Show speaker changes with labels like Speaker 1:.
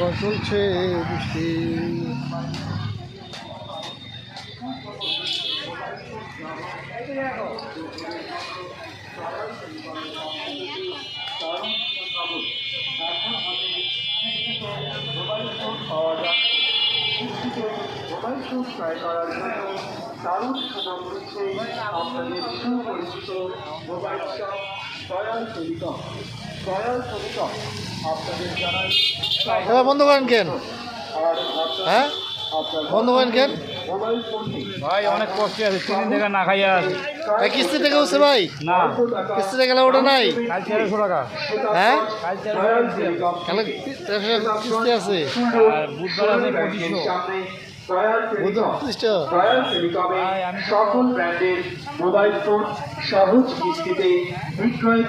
Speaker 1: আবার চলছে বৃষ্টি।
Speaker 2: দারুণ সুযোগ দিচ্ছে আপনাদের সুপরিচিত mobile shop royal telecom. Royal telecom আপনাদের জানাই
Speaker 1: এবার বন্ধ করেন কেন? হ্যাঁ বন্ধ করেন কেন
Speaker 2: মোবাইল ফোনটি
Speaker 3: ভাই অনেক কষ্টে আছে, 3 দিন থেকে না খাইয়া আছে।
Speaker 1: কিস্তি থেকে উঠছে ভাই?
Speaker 3: না,
Speaker 1: কিস্তি থেকে ওটা নাই।
Speaker 3: কাল 1300 টাকা।
Speaker 1: হ্যাঁ
Speaker 3: কাল 1300
Speaker 1: কালে কিস্তি আছে
Speaker 3: আর বুধবার আছে 2500।
Speaker 2: রয়্যাল টেলিকমে সকল ব্র্যান্ডের মোবাইল ফোন সহজ কিস্তিতে বিক্রয়